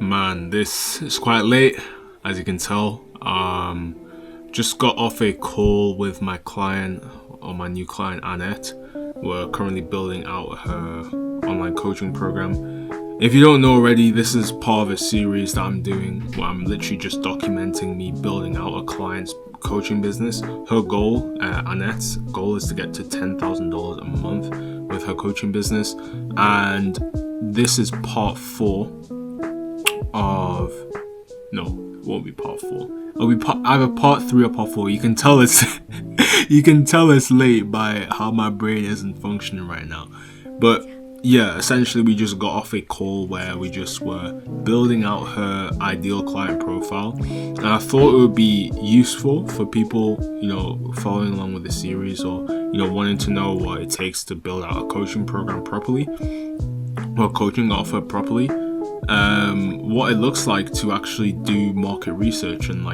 Man, this is quite late, as you can tell. Just got off a call with my client, or my new client, Annette. We're currently building out her online coaching program. If you don't know already, this is part of a series that I'm doing where I'm literally just documenting me building out a client's coaching business. Her goal, Annette's goal, is to get to $10,000 a month with her coaching business. And this is part four of no, it won't be part four. It'll be either part three or part four. You can tell it's you can tell it's late by how my brain isn't functioning right now. But yeah, essentially we just got off a call where we just were building out her ideal client profile. And I thought it would be useful for people, following along with the series, or, wanting to know what it takes to build out a coaching program properly, or coaching offer properly. What it looks like to actually do market research and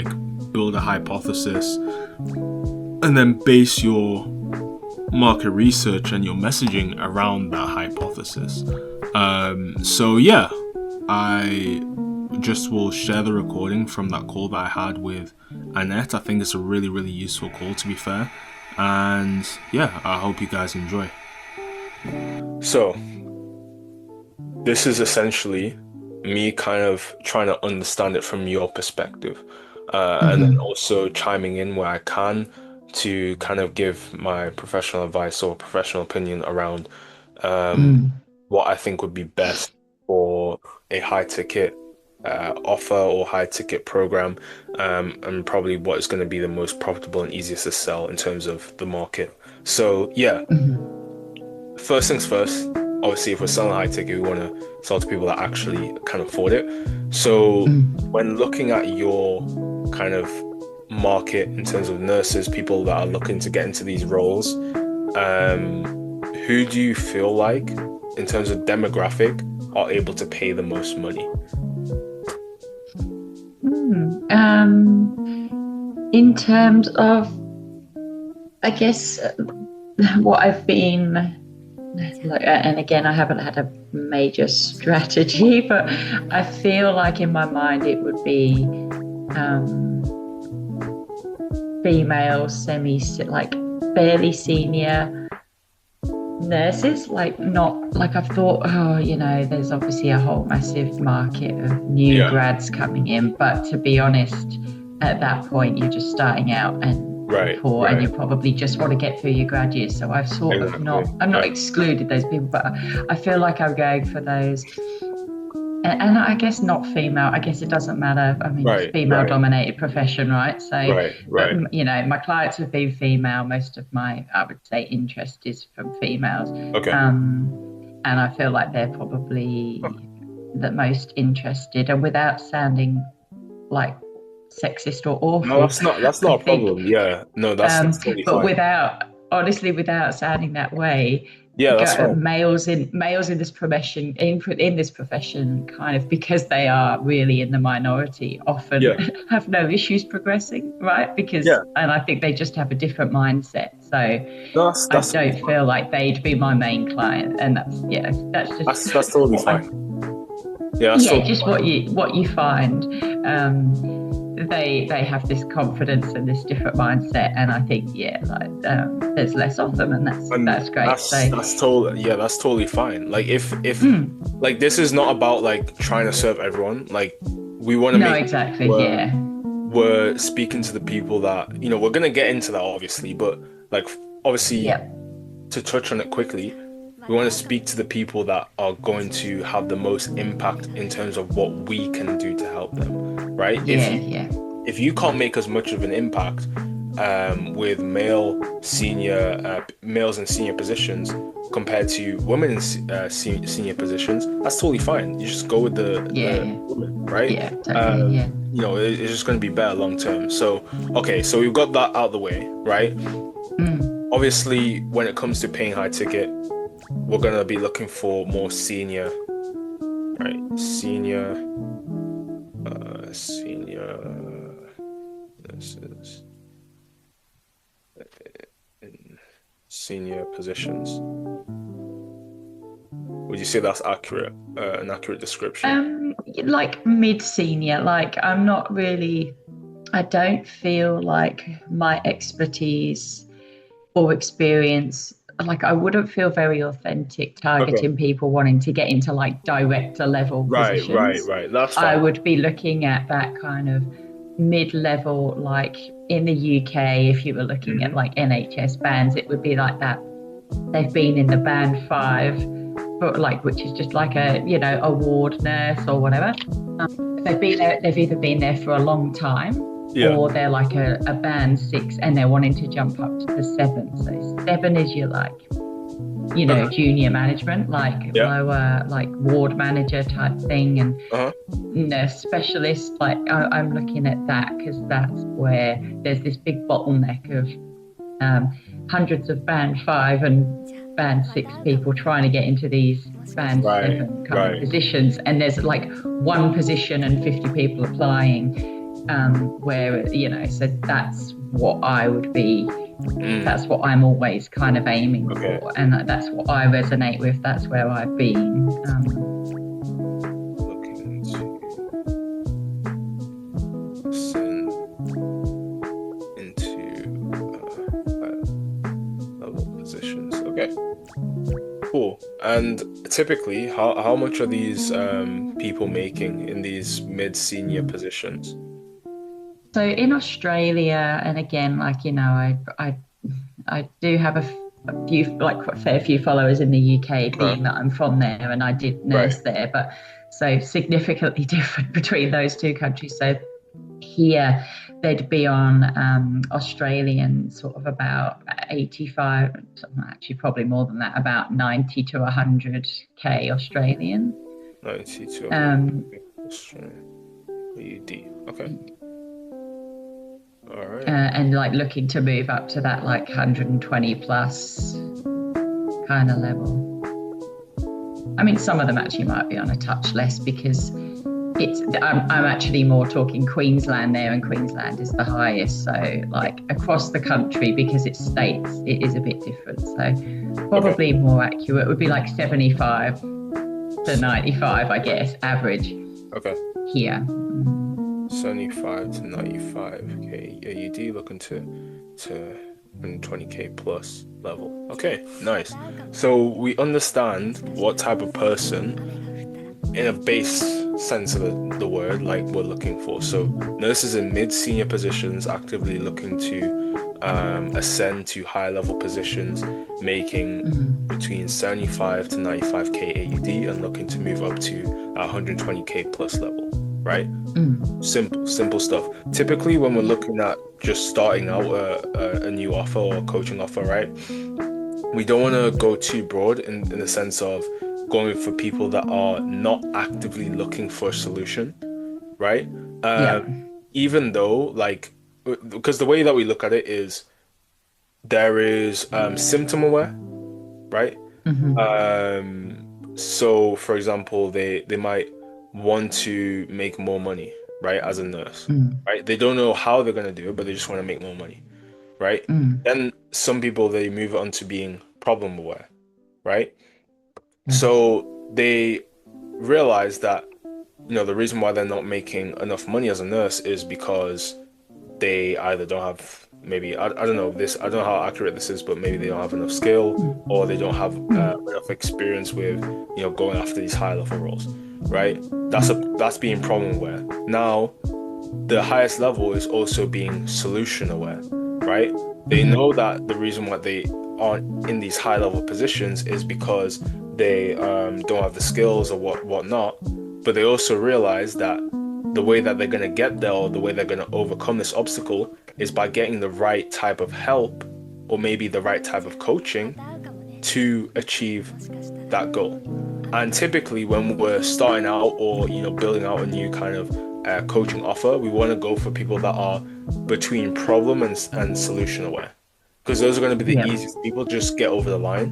build a hypothesis and then base your market research and your messaging around that hypothesis. So yeah, I just will share the recording from that call that I had with Annette. I think it's a really, really useful call, to be fair. And yeah, I hope you guys enjoy. So, this is essentially me kind of trying to understand it from your perspective, and then also chiming in where I can to kind of give my professional advice or professional opinion around what I think would be best for a high ticket offer or high ticket program, and probably what is going to be the most profitable and easiest to sell in terms of the market. So yeah, first things first, obviously, if we're selling high ticket, we want to sell to people that actually can afford it. So, when looking at your kind of market in terms of nurses, people that are looking to get into these roles, who do you feel like, in terms of demographic, are able to pay the most money? In terms of, I guess, what I've been, and again, I haven't had a major strategy, but I feel like in my mind it would be female, fairly senior nurses, not like I've thought, there's obviously a whole massive market of new grads coming in, but to be honest, at that point you're just starting out and poor, and you probably just want to get through your grad years. So I've sort of I'm not excluded those people, but I feel like I'm going for those. And I guess not female. I guess it doesn't matter. I mean, it's a female-dominated profession, right? So, but my clients have been female. Most of my, I would say, interest is from females. Okay. And I feel like they're probably the most interested, and without sounding like sexist or awful. No, that's not a problem. Yeah, no, that's totally but fine. without sounding that way. Yeah, that's fine. Males in this profession, in this profession, kind of, because they are really in the minority, often have no issues progressing, right? And I think they just have a different mindset. So I don't feel like they'd be my main client, and that's totally fine. Just what you find. They have this confidence and this different mindset, and I think there's less of them, and that's great. That's totally fine. Like if like, this is not about trying to serve everyone. Like, we want to we're speaking to the people that we're gonna get into that, obviously, but obviously to touch on it quickly, we want to speak to the people that are going to have the most impact in terms of what we can do to help them, right? If you can't make as much of an impact with males in senior positions compared to women in senior positions, that's totally fine. You just go with the women, right? It's just going to be better long term. So, okay, so we've got that out of the way, right? Obviously, when it comes to paying high ticket, we're going to be looking for more senior, right? Senior nurses in senior positions, Would you say that's accurate? An accurate description? Like mid-senior, like I'm not really, I don't feel like my expertise or experience, like I wouldn't feel very authentic Okay. targeting people wanting to get into like director level Right, right, positions. right. That's I fine. would be looking at that kind of mid-level, like in the UK, if you were looking at Hmm. like NHS bands, it would be like that. They've been in the band five, but like which is just like a, you know, a ward nurse or whatever. They've been there, they've either been there for a long time Yeah. or they're like a band six and they're wanting to jump up to the seven. So seven is your like, you know, Okay. junior management, like Yeah. lower, like ward manager type thing, and Uh-huh. nurse specialist. Like I'm looking at that because that's where there's this big bottleneck of hundreds of band five and band six people trying to get into these band Right, seven kind of right. positions, and there's like one position and 50 people applying. Where, you know, so that's what I would be, Mm. that's what I'm always kind of aiming Okay. for, and that's what I resonate with. That's where I've been. Looking into listen into level positions. Okay. Cool. And typically, how much are these people making in these mid-senior positions? So in Australia, and again, like, you know, I do have a few, like a fair few followers in the UK, Huh? being that I'm from there and I did Right. nurse there, but so significantly different between those two countries. So here they'd be on Australian sort of about 85, actually probably more than that, about 90 to 100k Australian. 90 to 100 Um, Australian AUD. Okay. All right. and like looking to move up to that like 120 plus kind of level. I mean, some of them actually might be on a touch less because I'm actually more talking Queensland there, and Queensland is the highest. So like across the country, because it's states, it is a bit different. So Okay. probably more accurate would be like 75 to 95, I guess, average Okay. here. 75 to 95k AUD, looking to 120k plus level. Okay, nice. So we understand what type of person, in a base sense of the word, like we're looking for. So nurses in mid-senior positions actively looking to ascend to high-level positions, making between 75 to 95k AUD and looking to move up to 120k plus level, right? Simple stuff. Typically, when we're looking at just starting out a new offer or coaching offer, right? We don't want to go too broad in the sense of going for people that are not actively looking for a solution, right? Yeah. Even though, like, because the way that we look at it is there is symptom aware, right? Hmm. So for example, they might want to make more money, right, as a nurse, Mm. right? They don't know how they're gonna do it, but they just want to make more money, right? Mm. Then some people they move on to being problem aware, right? Yes. So they realize that, the reason why they're not making enough money as a nurse is because they either don't have, maybe I don't know this, I don't know how accurate this is, but maybe they don't have enough skill, Mm. or they don't have Mm. enough experience with going after these high level roles, right? Mm. That's being problem aware. Now the highest level is also being solution aware, right? They know Hmm. that the reason why they aren't in these high level positions is because they don't have the skills or whatnot, but they also realize that the way that they're going to get there, or the way they're going to overcome this obstacle, is by getting the right type of help, or maybe the right type of coaching to achieve that goal. And typically, when we're starting out, or building out a new kind of coaching offer, we want to go for people that are between problem and solution aware, because those are going to be the Yeah. easiest people to just get over the line.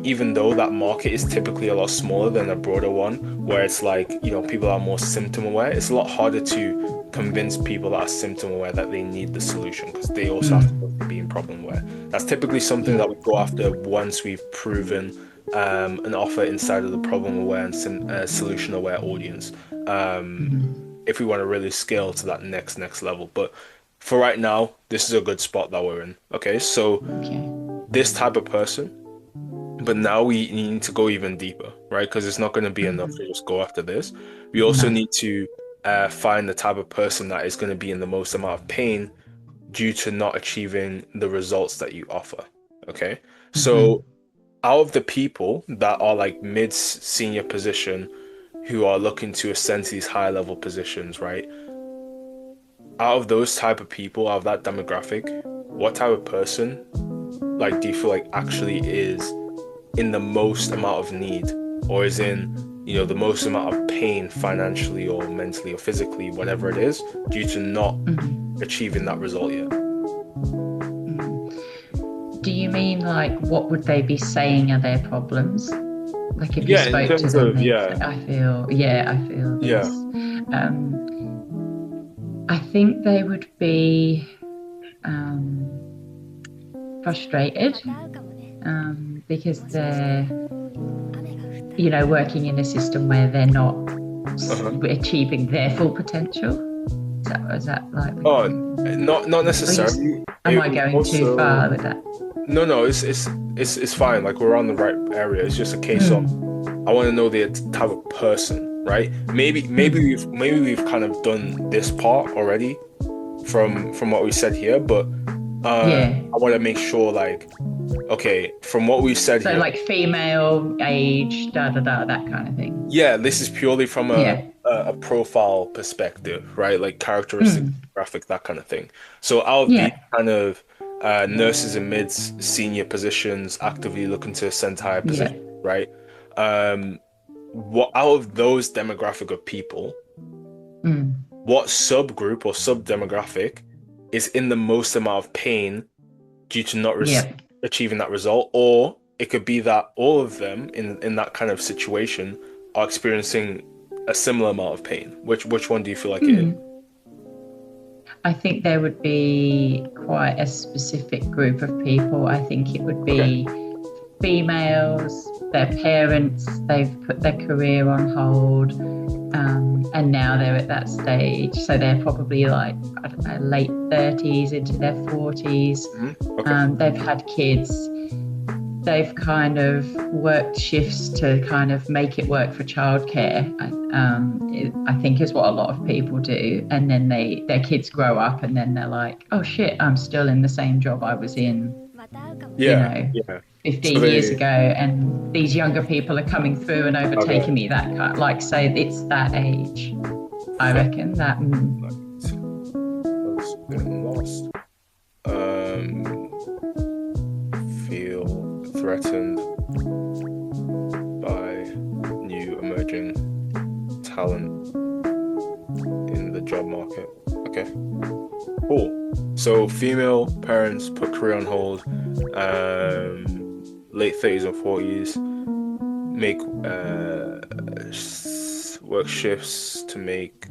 Even though that market is typically a lot smaller than a broader one, where it's like, people are more symptom aware, it's a lot harder to convince people that are symptom aware that they need the solution, because they also have to Mm. be in problem aware. That's typically something Yeah. that we go after once we've proven an offer inside of the problem aware and solution aware audience. If we want to really scale to that next level. But for right now, this is a good spot that we're in. Okay, so Okay. this type of person, but now we need to go even deeper, right? Because it's not going to be enough to just go after this. We also No. need to find the type of person that is going to be in the most amount of pain due to not achieving the results that you offer. Okay, so out of the people that are like mid senior position who are looking to ascend to these higher level positions, right? Out of those type of people, out of that demographic, what type of person like do you feel like actually is in the most amount of need or is in, the most amount of pain financially or mentally or physically, whatever it is, due to not achieving that result yet? Do you mean like what would they be saying are their problems? Like if you Yeah, in spoke to terms them, of, they'd say, I feel this. yeah. I think they would be um, frustrated because they're, working in a system where they're not Uh-huh. achieving their full potential. Is that like the Oh, kind not of, necessarily. am It I was going too also far with that? no, it's fine. Like we're on the right area. It's just a case of Mm, I want to know the type of person, right? Maybe mm, we've kind of done this part already from what we said here, but yeah. I want to make sure like okay, from what we said So here, like female, age, da da da, that kind of thing. yeah, this is purely from Yeah. a profile perspective, right? Like characteristic, Mm, graphic, that kind of thing. So out of these yeah. kind of nurses in mids, senior positions, actively looking to ascend to higher Yeah. positions, right? Um, what out of those demographic of people, Mm, what subgroup or sub demographic is in the most amount of pain due to not yeah. achieving that result, or it could be that all of them in that kind of situation are experiencing a similar amount of pain. Which one do you feel like it is? Mm. I think there would be quite a specific group of people. I think it would Okay. be females, their parents, they've put their career on hold, and now they're at that stage. So they're probably like, I don't know, late 30s into their 40s. Okay. They've had kids. They've kind of worked shifts to kind of make it work for childcare. I think is what a lot of people do, and then their kids grow up, and then they're like, "Oh shit, I'm still in the same job I was in, Yeah. Yeah. So 15 years they ago, and these younger people are coming through and okay. overtaking me." That kind, like, so it's that age. I Fair. reckon that. That's been lost. Feel threatened by new emerging talent in the job market. Okay, cool. So female parents put career on hold, late 30s and 40s, make work shifts to make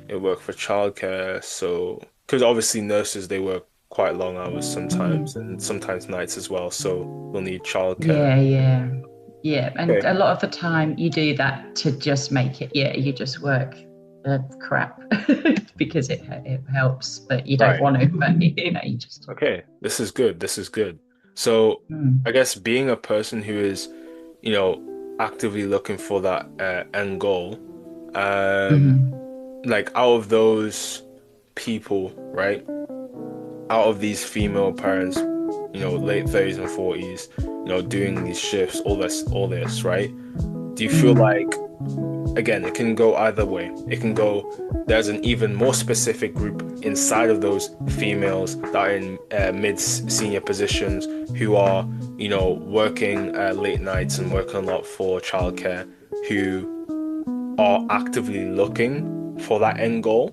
it work for childcare. So, because obviously nurses they work quite long hours sometimes, Mm, and sometimes nights as well. So they'll need childcare. yeah, yeah, yeah. And Okay, a lot of the time, you do that to just make it. Yeah, you just work crap because it helps, but you don't right. want to. But you just. Okay, this is good. This is good. So, I Mm, guess being a person who is, actively looking for that end goal, um, mhm, like out of those people, right? Out of these female parents, late 30s and 40s, doing these shifts, all this, right? Do you feel mm, like, again, it can go either way. It can go, there's an even more specific group inside of those females that are in mid-senior positions who are, working late nights and working a lot for childcare, who are actively looking for that end goal.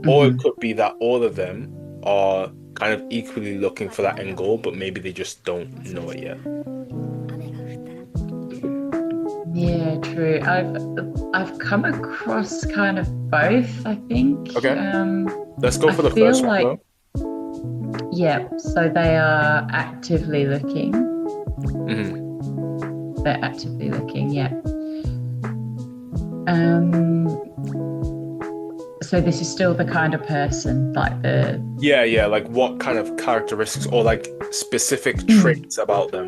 Or it mhm. could be that all of them are kind of equally looking for that end goal, but maybe they just don't know it yet. Yeah, true. I've come across kind of both, I think. Okay, let's go I for the feel first one like, though. yeah, so they are actively looking. Hmm. they're actively looking. Yeah. So this is still the kind of person, like the Yeah, like what kind of characteristics or like specific traits about them?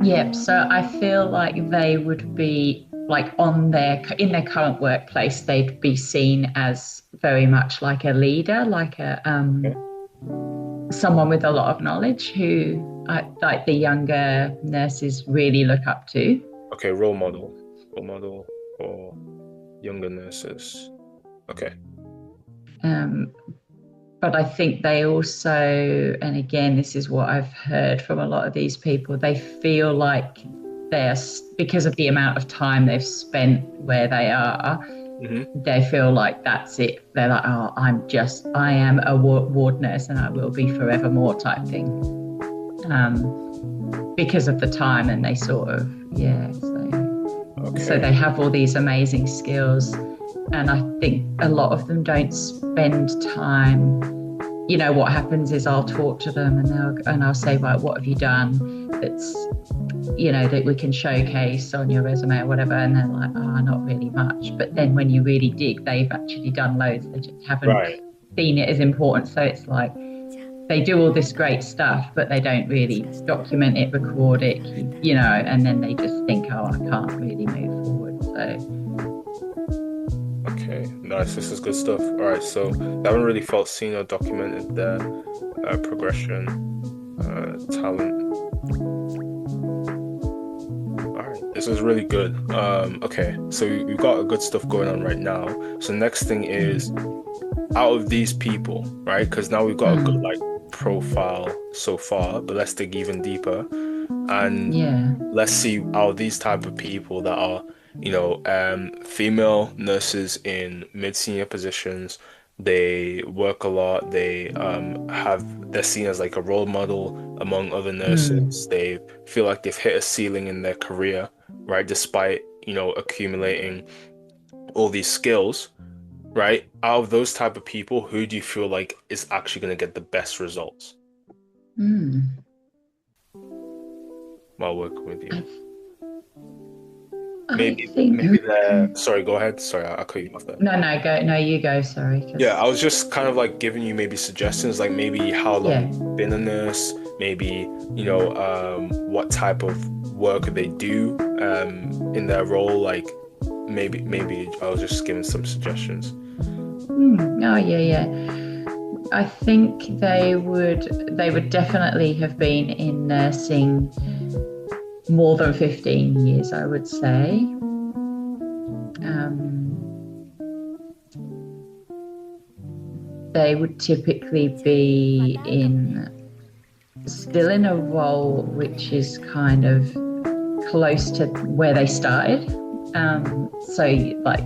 yeah. So I feel like they would be like in their current workplace, they'd be seen as very much like a leader, like a Okay. someone with a lot of knowledge who like the younger nurses really look up to. Okay, role model for younger nurses. Okay. Um, but I think they also, and again, this is what I've heard from a lot of these people, they feel like they're, because of the amount of time they've spent where they are, they feel like that's it. They're like, oh, I am a ward nurse and I will be forevermore type thing. Because of the time, and they sort of, yeah. So they have all these amazing skills. And I think a lot of them don't spend time. You know, what happens is I'll talk to them and I'll say, right, what have you done that's, you know, that we can showcase on your resume or whatever. And they're like, oh, not really much. But then when you really dig, they've actually done loads. They just haven't seen it as important. So it's like they do all this great stuff, but they don't really document it, record it, you know, and then they just think, oh, I can't really move forward. So. Okay, nice. This is good stuff. All right, so they haven't really felt seen or documented their progression, talent. All right, this is really good. Okay, so we've got good stuff going on right now. So next thing is, out of these people, right? Because now we've got a good like profile so far, but let's dig even deeper and let's see out of these type of people that are, you know, female nurses in mid-senior positions. They work a lot. They're seen as like a role model among other nurses. They feel like they've hit a ceiling in their career, right? Despite, you know, accumulating all these skills, right? Out of those type of people, who do you feel like is actually going to get the best results while working with you? Maybe they're sorry, go ahead. Sorry, I'll cut you off there. No, go. No, you go. Sorry. Yeah, I was just kind of like giving you maybe suggestions, like maybe how long you've been a nurse, maybe, you know, what type of work they do in their role. Like maybe I was just giving some suggestions. Oh yeah. I think they would definitely have been in nursing more than 15 years, I would say. They would typically be still in a role which is kind of close to where they started. So like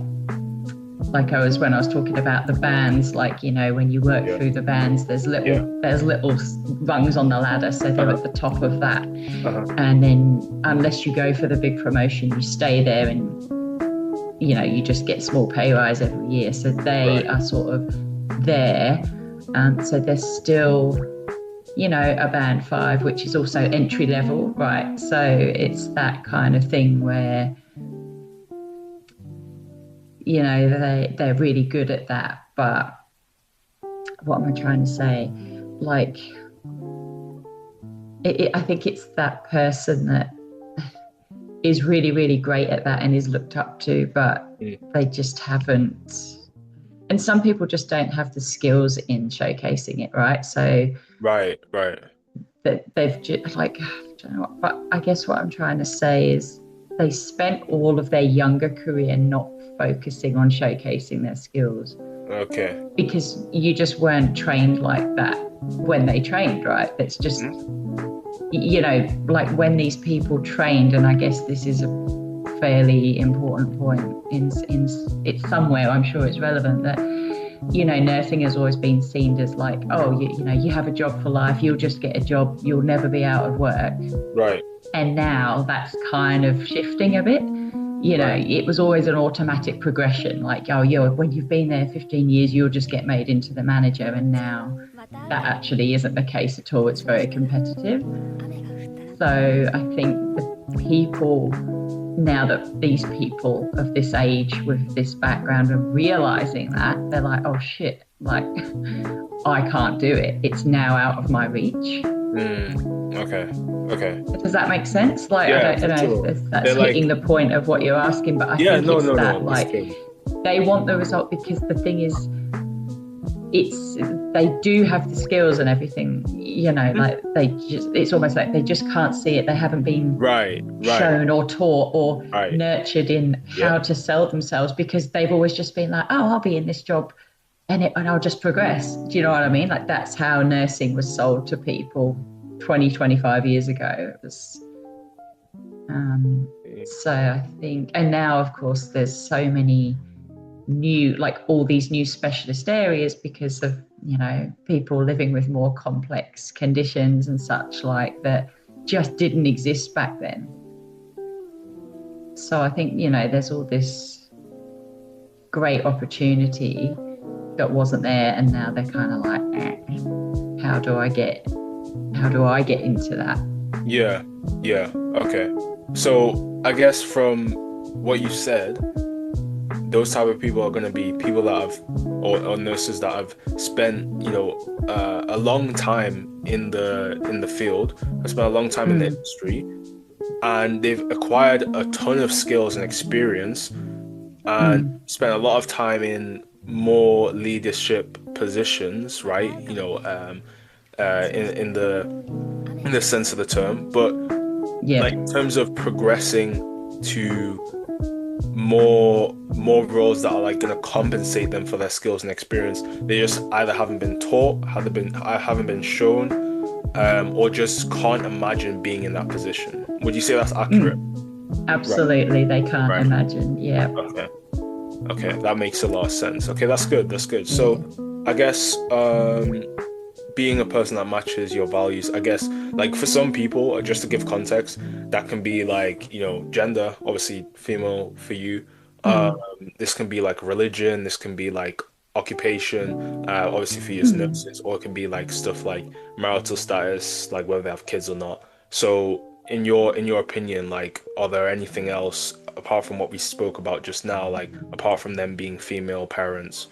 when I was talking about the bands, like, you know, when you work through the bands, there's little rungs on the ladder, so they're at the top of that. And then unless you go for the big promotion, you stay there, and, you know, you just get small pay rise every year. So they are sort of there. So they're still, you know, a band 5, which is also entry level, right? So it's that kind of thing where, you know, they're really good at that. But what am I trying to say? Like, I think it's that person that is really, really great at that and is looked up to, but they just haven't. And some people just don't have the skills in showcasing it, right? So Right. that they've just, like, I don't know what, but I guess what I'm trying to say is they spent all of their younger career not focusing on showcasing their skills. Okay. Because you just weren't trained like that when they trained, right? It's just, you know, like when these people trained, and I guess this is a fairly important point in it's somewhere, I'm sure it's relevant, that, you know, nursing has always been seen as like, oh, you know, you have a job for life, you'll just get a job, you'll never be out of work. Right. And now that's kind of shifting a bit. You know, it was always an automatic progression, like, oh, when you've been there 15 years, you'll just get made into the manager. And now that actually isn't the case at all. It's very competitive. So I think people, now that these people of this age with this background are realizing that, they're like, oh shit, like I can't do it. It's now out of my reach. Okay. Does that make sense? Like, Yeah, I don't know sure. if that's They're like, hitting the point of what you're asking, but I yeah, think it's no, that, it's like, good. they want the result because the thing is, they do have the skills and everything, like it's almost like they just can't see it. They haven't been Right. shown or taught or Right. nurtured in how to sell themselves, because they've always just been like, oh, I'll be in this job and I'll just progress. Do you know what I mean? Like, that's how nursing was sold to people 20, 25 years ago. It was, so I think, and now of course there's so many new, like all these new specialist areas because of, people living with more complex conditions and such, like, that just didn't exist back then. So I think, there's all this great opportunity that wasn't there, and now they're kind of like, how do I get into that? Yeah. Okay. So I guess from what you said, those type of people are going to be people that have, or nurses that have spent, a long time in the field, have spent a long time in the industry, and they've acquired a ton of skills and experience, and spent a lot of time in more leadership positions, right? In the sense of the term, but like in terms of progressing to more roles that are like going to compensate them for their skills and experience, they just either haven't been taught, haven't been shown, or just can't imagine being in that position. Would you say that's accurate? Absolutely. Right. They can't imagine. Yeah. Okay, that makes a lot of sense. Okay, that's good. So I guess being a person that matches your values, I guess, like for some people, just to give context, that can be like, gender, obviously female for you. This can be like religion, this can be like occupation, obviously for you as nurses, or it can be like stuff like marital status, like whether they have kids or not. So in your opinion, like, are there anything else apart from what we spoke about just now, like apart from them being female parents,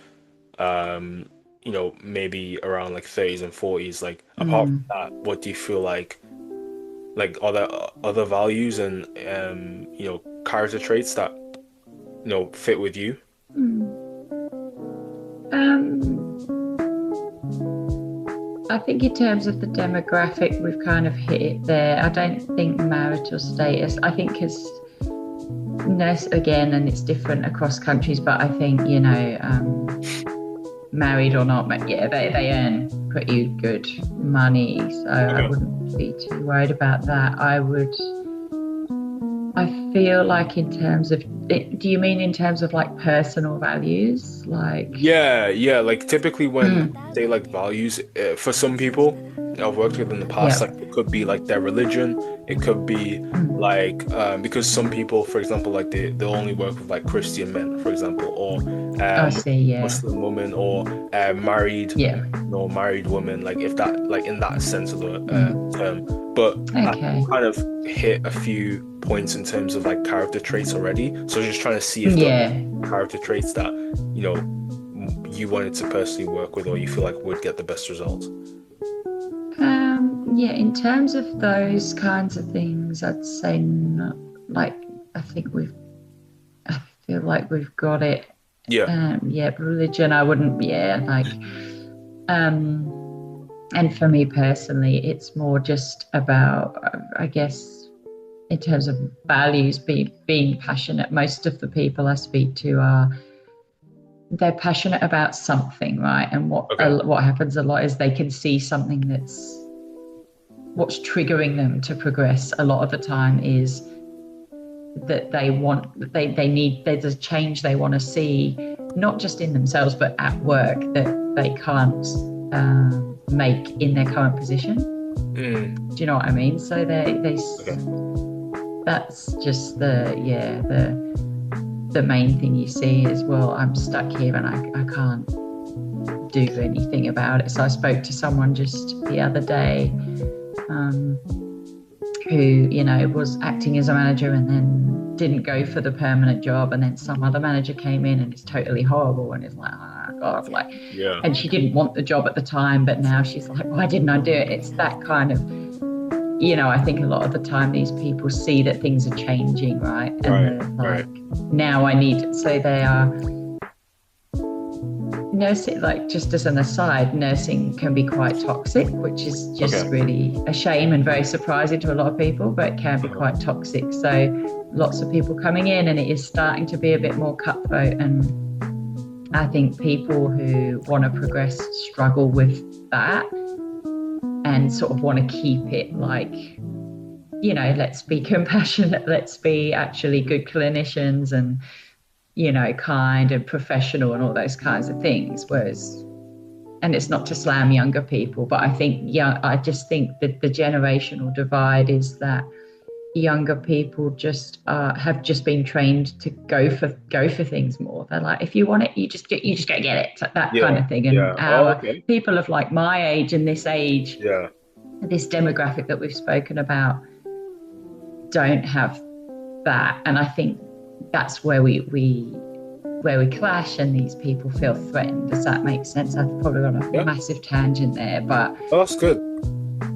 maybe around like 30s and 40s, like apart from that, what do you feel like are there other values and character traits that fit with you? I think in terms of the demographic, we've kind of hit it there. I don't think marital status, I think, because nurse, again, and it's different across countries, but I think, married or not, but yeah, they earn pretty good money, so I wouldn't be too worried about that. I feel like in terms of, do you mean in terms of like personal values? Like, yeah, like typically when they like values, for some people I've worked with in the past, like it could be like their religion, it could be like because some people, for example, like they only work with like Christian men, for example, or Muslim women, or married or married women, like if that, like in that sense of the term. But I kind of hit a few points in terms of like character traits already, so just trying to see if there are character traits that you wanted to personally work with, or you feel like would get the best results. In terms of those kinds of things, I'd say not. Like, I feel like we've got it. Religion, I wouldn't. And for me personally, it's more just about, I guess, in terms of values, being passionate. Most of the people I speak to they're passionate about something, right? And what happens a lot is they can see something that's what's triggering them to progress. A lot of the time is that there's a change they want to see, not just in themselves, but at work, that they can't make in their current position. Do you know what I mean? So that's just the main thing you see is, well, I'm stuck here and I can't do anything about it. So I spoke to someone just the other day who, was acting as a manager and then didn't go for the permanent job. And then some other manager came in and it's totally horrible. And it's like, oh God, like, Yeah. and she didn't want the job at the time, but now she's like, why didn't I do it? It's that kind of, I think a lot of the time these people see that things are changing, right? And Right. they're Right. like, now I need, so they are nursing, like just as an aside, nursing can be quite toxic, which is just Okay. really a shame and very surprising to a lot of people, but it can be Uh-huh. quite toxic. So lots of people coming in and it is starting to be a bit more cutthroat. And I think people who want to progress struggle with that and sort of want to keep it like, let's be compassionate, let's be actually good clinicians and, kind and professional and all those kinds of things. Whereas, and it's not to slam younger people, but I just think that the generational divide is that younger people just have just been trained to go for things more. They're like, if you want it, you just go get it, that kind Yeah. of thing. And Yeah. Oh, our okay. people of like my age and this age, Yeah. this demographic that we've spoken about, don't have that. And I think that's where we clash and these people feel threatened. Does that make sense? I've probably gone off a Yeah. massive tangent there, but Oh, that's good.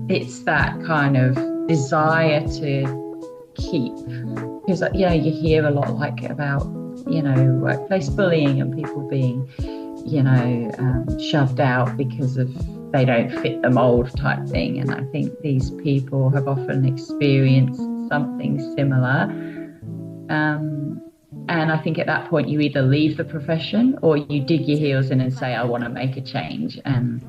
it's that kind of desire to keep, because you hear a lot like about workplace bullying and people being shoved out because of they don't fit the mold type thing. And I think these people have often experienced something similar. And I think at that point, you either leave the profession or you dig your heels in and say, I want to make a change. And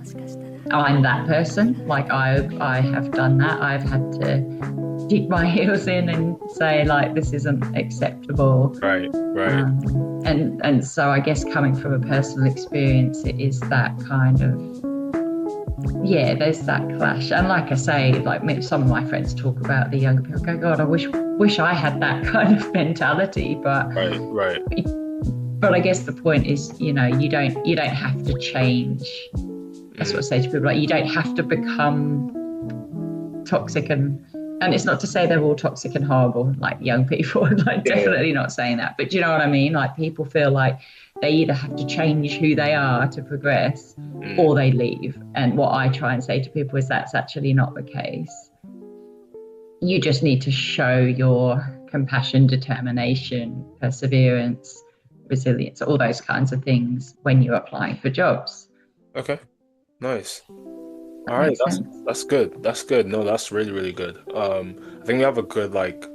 I'm that person. Like I have done that. I've had to dig my heels in and say, like, this isn't acceptable. Right. Right. And so I guess coming from a personal experience, it is that kind of, there's that clash. And like I say, like some of my friends talk about the younger people, go, God, I wish I had that kind of mentality. But Right. Right. I guess the point is, you don't have to change. That's what I say to people, like, you don't have to become toxic and it's not to say they're all toxic and horrible, like young people, like definitely not saying that. But do you know what I mean? Like people feel like they either have to change who they are to progress or they leave. And what I try and say to people is that's actually not the case. You just need to show your compassion, determination, perseverance, resilience, all those kinds of things when you're applying for jobs. Okay. Nice. That All right, makes sense. that's good. That's good. No, that's really, really good. I think we have a good like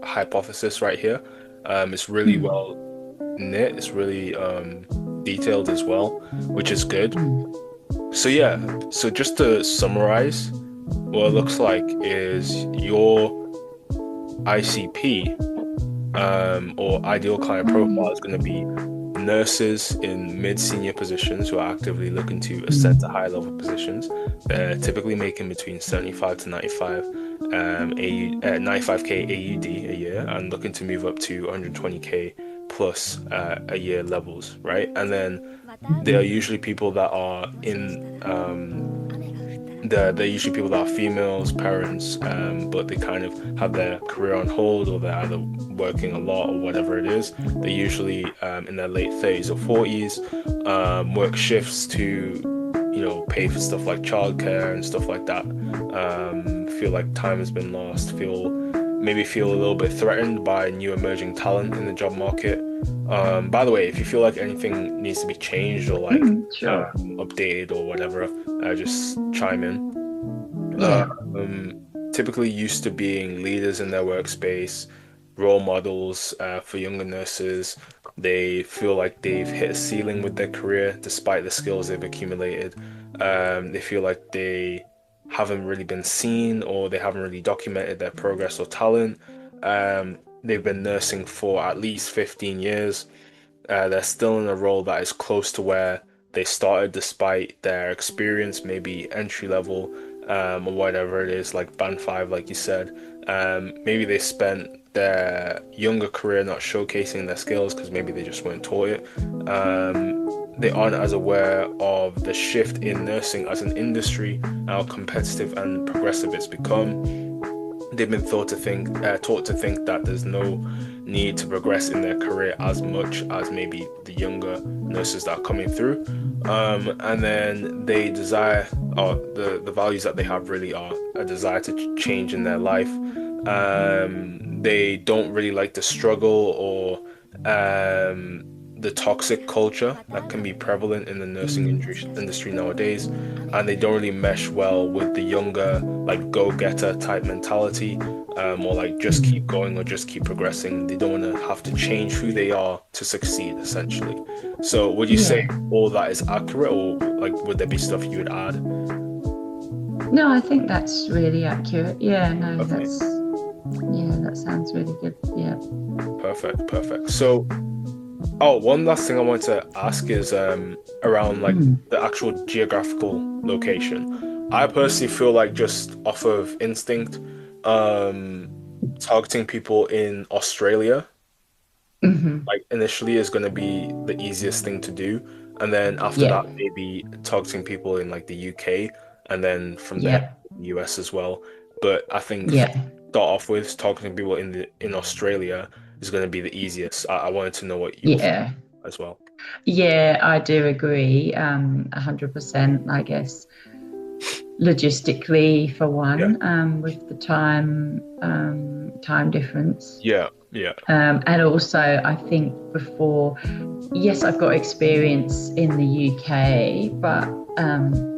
hypothesis right here. It's really Mm. well knit. It's really detailed as well, which is good. Mm. So yeah, so just to summarize, what it looks like is your ICP or ideal client profile is going to be nurses in mid-senior positions who are actively looking to ascend to high-level positions. They're typically making between 75 to 95 95k AUD a year and looking to move up to 120k plus a year levels, right? And then they are usually people that are in they're usually people that are females, parents, but they kind of have their career on hold or they're either working a lot or whatever it is. They're usually in their late 30s or 40s, work shifts to, pay for stuff like childcare and stuff like that. Feel like time has been lost, maybe feel a little bit threatened by new emerging talent in the job market. By the way, if you feel like anything needs to be changed or like Sure. updated or whatever, just chime in. Yeah. Typically used to being leaders in their workspace, role models for younger nurses. They feel like they've hit a ceiling with their career despite the skills they've accumulated. They feel like they haven't really been seen or they haven't really documented their progress or talent. They've been nursing for at least 15 years. They're still in a role that is close to where they started despite their experience, maybe entry level, or whatever it is, like band five, like you said. Maybe they spent their younger career not showcasing their skills because maybe they just weren't taught it. They aren't as aware of the shift in nursing as an industry, how competitive and progressive it's become. they've been taught to think that there's no need to progress in their career as much as maybe the younger nurses that are coming through. And then they desire, or the values that they have really are a desire to change in their life. They don't really like the struggle or the toxic culture that can be prevalent in the nursing industry nowadays, and they don't really mesh well with the younger, like go-getter type mentality, or like just keep Mm. going or just keep progressing. They don't want to have to change who they are to succeed, essentially. So, would you say Yeah. all that is accurate, or like would there be stuff you would add? No, I think that's really accurate. Yeah, no, Okay, that sounds really good. Yeah. perfect, perfect. So, oh, one last thing I want to ask is around like Mm. the actual geographical location. I personally feel like just off of instinct, um, targeting people in Australia, Hmm. like initially is going to be the easiest thing to do. And then after Yeah. that, maybe targeting people in like the UK and then from there, Yeah. the US as well. But I think Yeah. start off with targeting people in Australia is going to be the easiest. I wanted to know what your thoughts Yeah. as well. Yeah, I do agree. 100%, I guess, logistically for Yeah. one, with the time difference. Yeah, yeah, And also, I think before, yes, I've got experience in the UK, but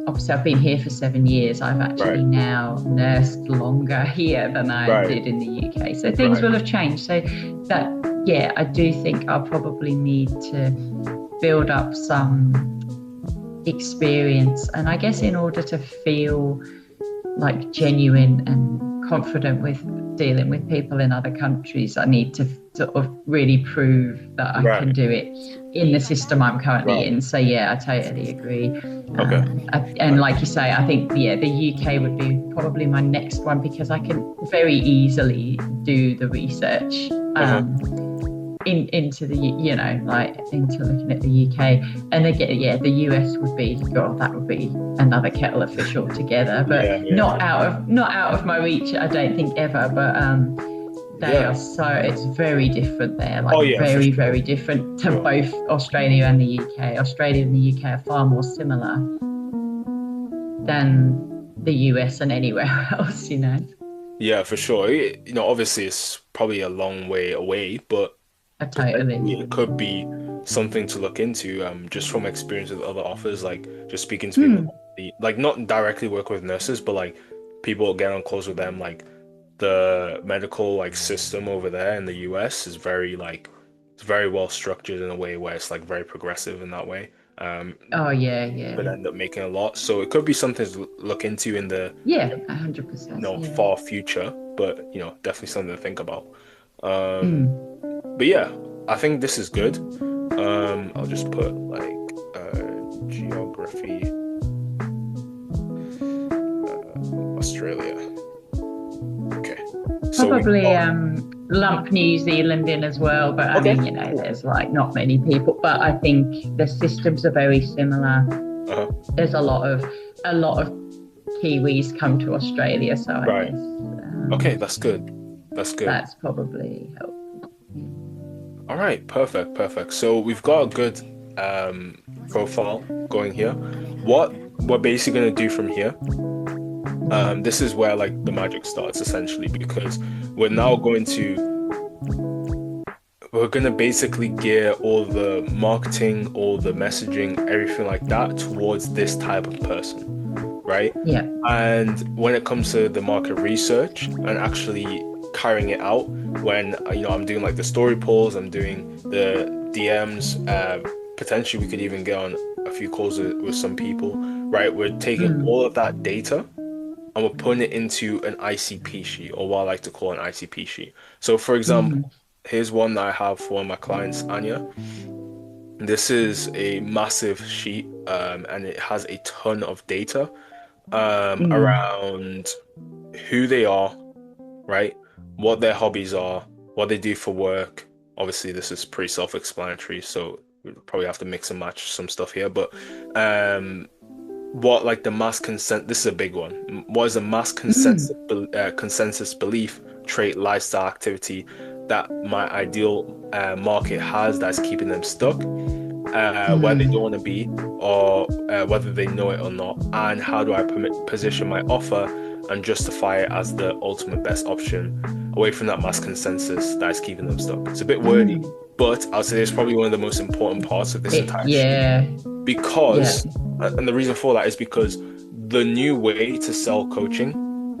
obviously I've been here for 7 years. I've right, actually now nursed longer here than I right, did in the UK. So things right. will have changed. So that, yeah, I do think I'll probably need to build up some experience. And I guess in order to feel like genuine and confident with dealing with people in other countries, I need to sort of really prove that I can Right, do it in the system I'm currently right. in. So yeah, I totally agree. Okay. And like you say, I think yeah, the UK would be probably my next one because I can very easily do the research. Uh-huh. Into the like into looking at the UK, and again yeah the US would be, God, that would be another kettle of fish altogether, but Yeah, yeah, for sure. not out of my reach, I don't think ever, but they Yeah. are so it's very different there, like Oh yeah, for very sure. very different to Sure. both Australia and the UK. Australia and the UK are far more similar than the US and anywhere else. Yeah, for sure. Obviously it's probably a long way away, but I potentially totally. it could be something to look into, just from experience with other offers, like just speaking to people, Hmm. like not directly work with nurses, but like people get on close with them, like the medical like system over there in the US is very like it's very well structured in a way where it's like very progressive in that way. Um, Oh yeah, yeah. could end up making a lot. So it could be something to look into in the Yeah, 100%. Yeah. far future, but definitely something to think about. Um, Mm. but yeah, I think this is good. I'll just put like geography, Australia. Okay. So we've Probably got lump New Zealand in as well, but I okay, mean, cool. there's like not many people, but I think the systems are very similar. Uh-huh. There's a lot of Kiwis come to Australia, so I Right. guess Okay, that's good. That's good. that's probably helpful. All right, perfect, perfect. So we've got a good profile going here. What we're basically gonna do from here, this is where like the magic starts essentially because we're now going to we're gonna basically gear all the marketing, all the messaging, everything like that towards this type of person, right? Yeah. And when it comes to the market research and actually carrying it out, when I'm doing like the story polls, I'm doing the DMs, potentially we could even get on a few calls with some people, right? We're taking Mm. all of that data and we're putting it into an ICP sheet, or what I like to call an ICP sheet. So, for Mm. example, here's one that I have for one of my clients, Anya. This is a massive sheet, and it has a ton of data Mm. around who they are, right? What their hobbies are, what they do for work. Obviously, this is pretty self-explanatory, so we probably have to mix and match some stuff here. But um, what like the mass consent. This is a big one. What is a mass Mm, consensus belief, trait, lifestyle, activity that my ideal market has that's keeping them stuck, where they don't mm, want to be, or whether they know it or not, and how do I position my offer and justify it as the ultimate best option away from that mass consensus that is keeping them stuck. It's a bit wordy, mm. but I'll say it's probably one of the most important parts of this entire sheet Yeah, yeah, because, and the reason for that is because the new way to sell coaching,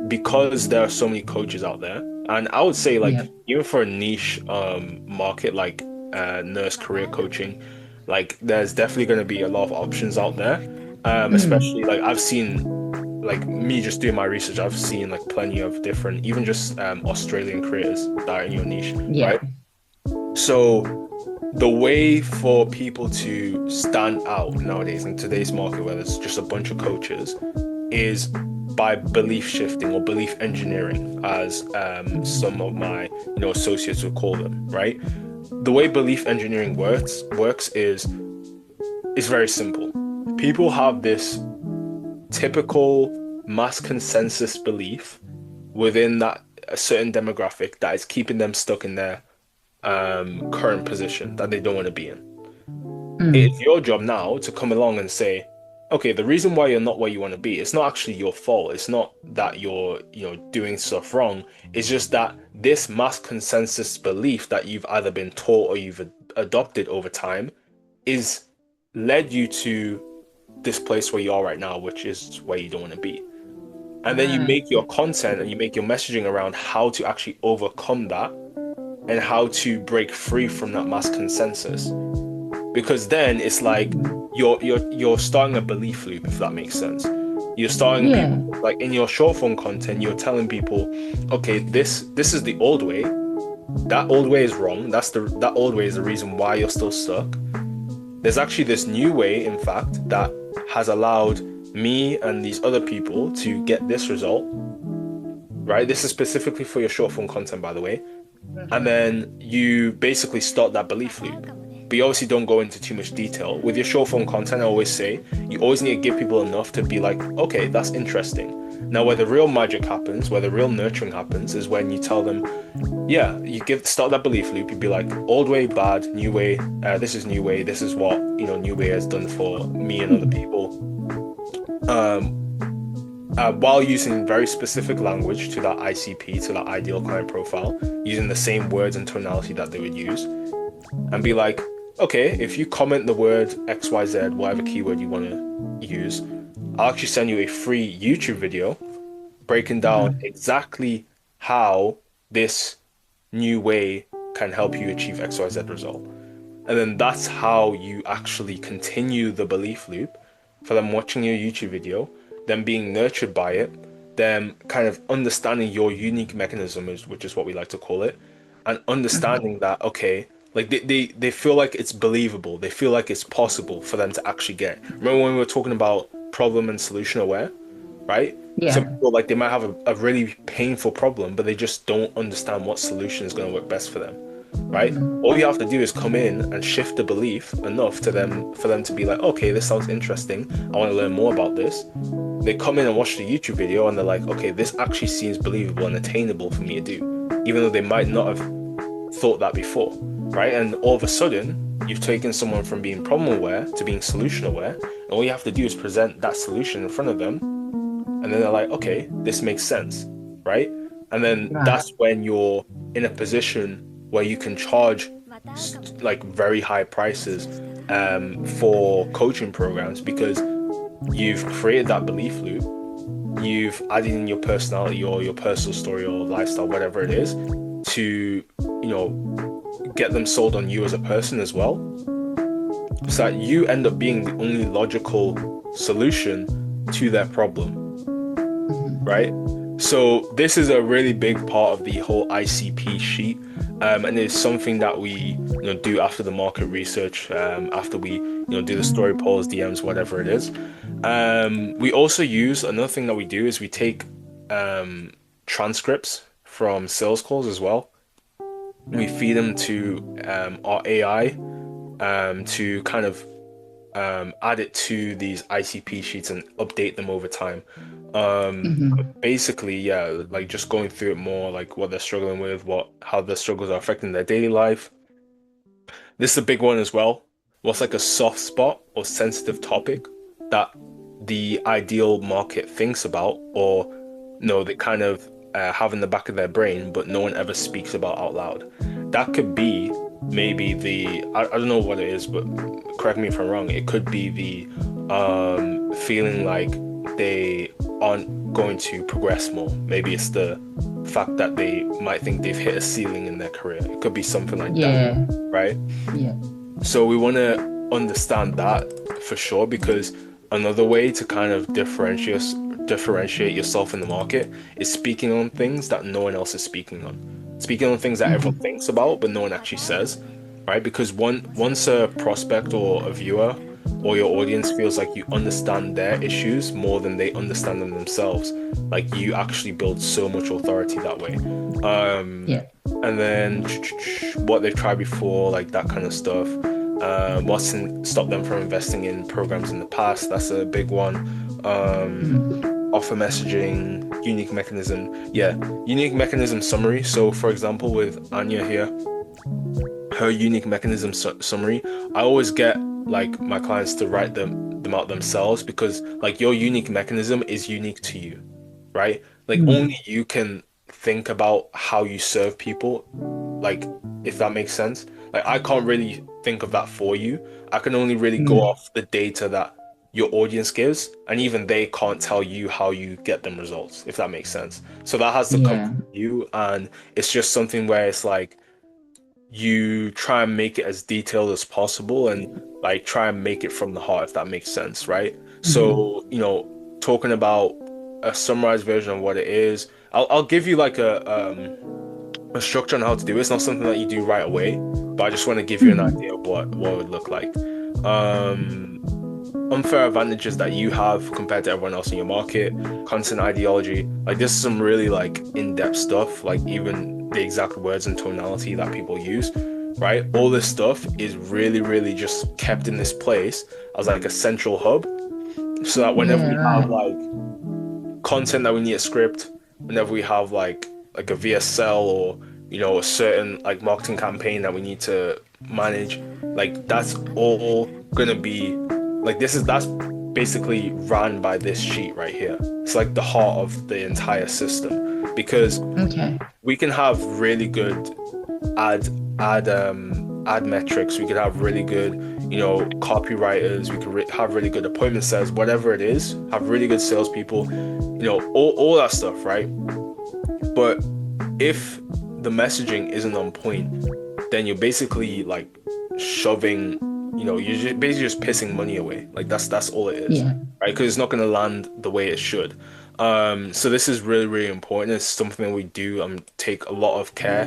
because there are so many coaches out there, and I would say like yeah. even for a niche market like nurse career coaching, like there's definitely going to be a lot of options out there. Especially Mm, like I've seen like me just doing my research, I've seen like plenty of different, even just Australian creators that are in your niche, yeah. right? So the way for people to stand out nowadays in today's market, where there's just a bunch of coaches, is by belief shifting or belief engineering, as some of my associates would call them. Right? The way belief engineering works is very simple. People have this typical mass consensus belief within that a certain demographic that is keeping them stuck in their current position that they don't want to be in. It's Mm, your job now to come along and say, okay, the reason why you're not where you want to be, it's not actually your fault. It's not that you're, doing stuff wrong. It's just that this mass consensus belief that you've either been taught or you've adopted over time is led you to this place where you are right now, which is where you don't want to be. And then you make your content and you make your messaging around how to actually overcome that and how to break free from that mass consensus, because then it's like mm. you're starting a belief loop, if that makes sense. You're starting people, Yeah. like in your short form content, you're telling people, okay, this is the old way. That old way is wrong. That old way is the reason why you're still stuck. There's actually this new way, in fact, that has allowed me and these other people to get this result, right? This is specifically for your short form content, by the way. And then you basically start that belief loop. But you obviously don't go into too much detail. With your short form content, I always say you always need to give people enough to be like, okay, that's interesting. Now, where the real magic happens, where the real nurturing happens, is when you tell them, yeah, start that belief loop. You'd be like, old way, bad, new way. This is new way. This is what new way has done for me and other Mm, people. Um, while using very specific language to that ICP, to that ideal client profile, using the same words and tonality that they would use, and be like, okay, if you comment the word XYZ, whatever keyword you want to use, I'll actually send you a free YouTube video breaking down mm, exactly how this new way can help you achieve XYZ result. And then that's how you actually continue the belief loop for them watching your YouTube video, them being nurtured by it, them kind of understanding your unique mechanism, which is what we like to call it, and mm. understanding that, okay, like they feel like it's believable, they feel like it's possible for them to actually get. Remember when we were talking about problem and solution aware, right? Some Yeah. people like they might have a really painful problem, but they just don't understand what solution is going to work best for them, right? Mm, All you have to do is come in and shift the belief enough to them for them to be like, okay, this sounds interesting. I want to learn more about this. They come in and watch the YouTube video and they're like, okay, this actually seems believable and attainable for me to do, even though they might not have thought that before, right? And all of a sudden, you've taken someone from being problem aware to being solution aware, and all you have to do is present that solution in front of them, and then they're like, okay, this makes sense, right? And then right. that's when you're in a position where you can charge like very high prices for coaching programs because you've created that belief loop, you've added in your personality or your personal story or lifestyle, whatever it is, to get them sold on you as a person as well, so that you end up being the only logical solution to their problem, Mm, right? So this is a really big part of the whole ICP sheet, and it's something that we do after the market research, after we do the story polls, DMs, whatever it is. We also use another thing that we do is we take transcripts from sales calls as well. We feed them to our AI to kind of add it to these ICP sheets and update them over time. Basically, yeah, like just going through it more, like what they're struggling with, how the struggles are affecting their daily life. This is a big one as well. What's like a soft spot or sensitive topic that the ideal market thinks about, or no, they kind of have in the back of their brain, but no one ever speaks about out loud. That could be maybe I don't know what it is, but correct me if I'm wrong. It could be the feeling like they aren't going to progress more. Maybe it's the fact that they might think they've hit a ceiling in their career. It could be something like that, Yeah. right? Yeah. So we want to understand that for sure, because another way to kind of differentiate yourself in the market is speaking on things that no one else is speaking on. Speaking on things that everyone thinks about, but no one actually says, right? Because once a prospect or a viewer or your audience feels like you understand their issues more than they understand them themselves, like you actually build so much authority that way. Yeah. And then what they've tried before, like that kind of stuff. Stopped them from investing in programs in the past? That's a big one. Offer messaging, unique mechanism. Yeah, unique mechanism summary. So, for example, with Anya here, her unique mechanism summary, I always get like my clients to write them out themselves, because like your unique mechanism is unique to you, right? Like only you can think about how you serve people, like if that makes sense. Like I can't really think of that for you. I can only really go off the data that your audience gives, and even they can't tell you how you get them results, if that makes sense. So that has to come Yeah. from you, and it's just something where it's like you try and make it as detailed as possible and like try and make it from the heart, if that makes sense, right? So, talking about a summarized version of what it is, I'll give you like a structure on how to do it. It's not something that you do right away, but I just want to give you an idea of what it would look like. Um, Unfair advantages that you have compared to everyone else in your market, content ideology. Like this is some really like in-depth stuff, like even the exact words and tonality that people use, right? All this stuff is really, really just kept in this place as like a central hub, so that whenever Yeah. we have Right. like content that we need a script, whenever we have like a VSL or a certain like marketing campaign that we need to manage, like that's all gonna be like that's basically run by this sheet right here. It's like the heart of the entire system, because Okay. we can have really good ad ad metrics. We could have really good, copywriters. We could have really good appointment sets, whatever it is. Have really good salespeople, all that stuff, right? But if the messaging isn't on point, then you're basically like shoving, basically just pissing money away. Like that's all it is, Yeah. right? Because it's not going to land the way it should. So this is really, really important. It's something we do take a lot of care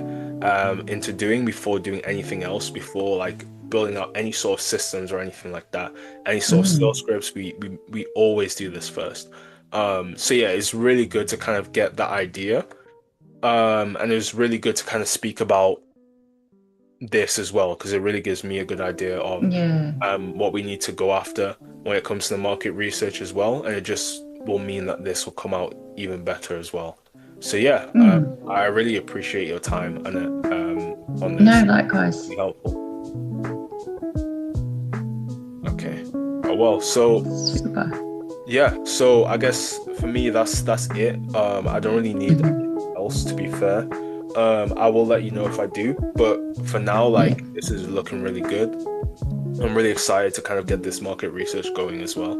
into doing before doing anything else, before like building out any sort of systems or anything like that. Any sort of sales scripts, we always do this first. So yeah, it's really good to kind of get that idea. And it was really good to kind of speak about this as well, because it really gives me a good idea of Yeah. what we need to go after when it comes to the market research as well. And it just will mean that this will come out even better as well. So yeah, I really appreciate your time on No, this. likewise. Really helpful. Okay. Oh, well, so Super. yeah, so I guess for me that's it. I don't really need anything else, to be fair. I will let you know if I do, but for now, Yeah. like this is looking really good. I'm really excited to kind of get this market research going as well.